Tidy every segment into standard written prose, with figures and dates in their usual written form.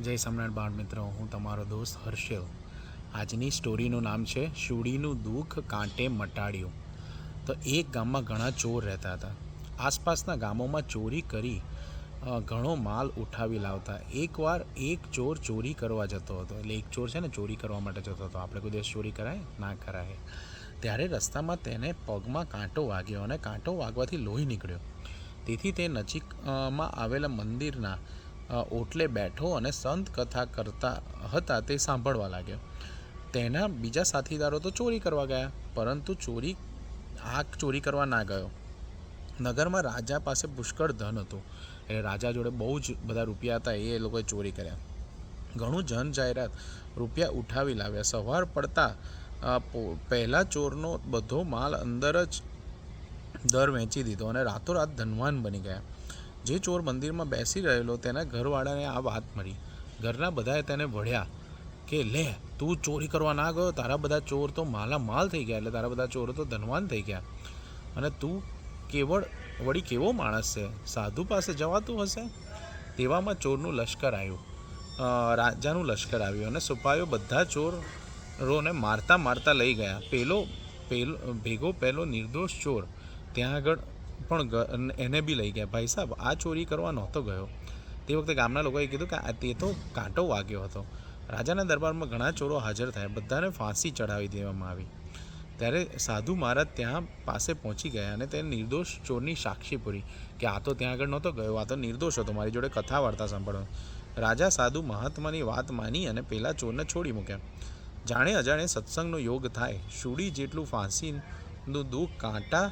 જય સ્વામિનારાયણ બાળ મિત્રો, હું તમારો દોસ્ત હર્ષિલ. આજની સ્ટોરીનું નામ છે શૂળીનું દુઃખ કાંટે મટાડ્યું. તો એક ગામમાં ઘણા ચોર રહેતા હતા. આસપાસના ગામોમાં ચોરી કરી ઘણો માલ ઉઠાવી લાવતા. એકવાર એક ચોર ચોરી કરવા જતો હતો. એટલે એક ચોર છે ને, ચોરી કરવા માટે જતો હતો. આપણે કોઈ દિવસ ચોરી કરાય ના કરાય. ત્યારે રસ્તામાં તેને પગમાં કાંટો વાગ્યો અને કાંટો વાગવાથી લોહી નીકળ્યો. તેથી તે નજીકમાં આવેલા મંદિરના ઓટલે બેઠો અને સંત કથા કરતા હતા તે સાંભળવા લાગ્યો. તેના બીજા સાથીદારો તો ચોરી કરવા ગયા, પરંતુ ચોરી કરવા ના ગયો. નગરમાં રાજા પાસે પુષ્કળ ધન હતું. એટલે રાજા જોડે બહુ જ બધા રૂપિયા હતા. એ લોકોએ ચોરી કર્યા. ઘણું જન જાહેરાત રૂપિયા ઉઠાવી લાવ્યા. સવાર પડતા પહેલા ચોરનો બધો માલ અંદર જ દર વેચી દીધો અને રાતોરાત ધનવાન બની ગયા. જે ચોર મંદિરમાં બેસી રહેલો તેના ઘરવાળાને આ વાત મળી. ઘરના બધાએ તેને વઢ્યા કે લે, તું ચોરી કરવા ના ગયો, તારા બધા ચોર તો માલ થઈ ગયા. એટલે તારા બધા ચોરો તો ધનવાન થઈ ગયા અને તું વળી કેવો માણસ છે, સાધુ પાસે જવાતું હશે. તેવામાં ચોરનું લશ્કર આવ્યું, રાજાનું લશ્કર આવ્યું અને સિપાહીઓ બધા ચોરોને મારતા મારતા લઈ ગયા. પેલો નિર્દોષ ચોર ત્યાં આગળ પણ એને બી લઈ ગયા. ભાઈ સાહેબ, આ ચોરી કરવા નહોતો ગયો. તે વખતે ગામના લોકોએ કીધું કે તે તો કાંટો વાગ્યો હતો. રાજાના દરબારમાં ઘણા ચોરો હાજર થયા. બધાને ફાંસી ચડાવી દેવામાં આવી. ત્યારે સાધુ મહારાજ ત્યાં પાસે પહોંચી ગયા અને તે નિર્દોષ ચોરની સાક્ષી પૂરી કે આ તો ત્યાં આગળ નહોતો ગયો, આ તો નિર્દોષ હતો, મારી જોડે કથા વાર્તા સાંભળો. રાજા સાધુ મહાત્માની વાત માની અને પેલા ચોરને છોડી મૂક્યા. જાણે અજાણે સત્સંગનો યોગ થાય. શૂળી જેટલું ફાંસીનું દુઃખ કાંટા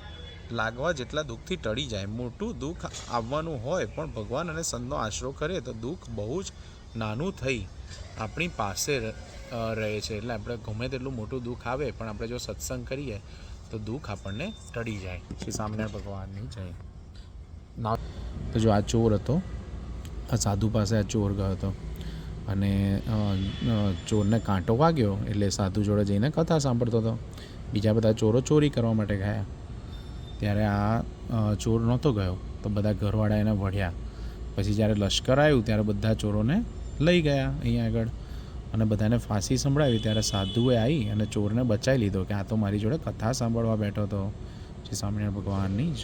લાગવા જેટલા દુઃખથી ટળી જાય. મોટું દુઃખ આવવાનું હોય પણ ભગવાન અને સંતનો આશરો કરે તો દુઃખ બહુ જ નાનું થઈ આપણી પાસે રહે છે. એટલે આપણે ગમે તેટલું મોટું દુઃખ આવે પણ આપણે જો સત્સંગ કરીએ તો દુઃખ આપણને ટળી જાય. શ્રી સ્વામિનારાયણ ભગવાનની જય. તો જો આ ચોર હતો, આ સાધુ પાસે આ ચોર ગયો હતો અને ચોરને કાંટો વાગ્યો એટલે સાધુ જોડે જઈને કથા સાંભળતો હતો. બીજા બધા ચોરો ચોરી કરવા માટે ગયા. ત્યારે આ ચોર નહોતો ગયો તો બધા ઘરવાળા એને વઢ્યા. પછી જ્યારે લશ્કર આવ્યું ત્યારે બધા ચોરોને લઈ ગયા અહીંયા આગળ અને બધાને ફાંસી સંભળાવી. ત્યારે સાધુએ આવી અને ચોરને બચાવી લીધો કે આ તો મારી જોડે કથા સાંભળવા બેઠો હતો. શ્રી સ્વામિનારાયણ ભગવાનની જય.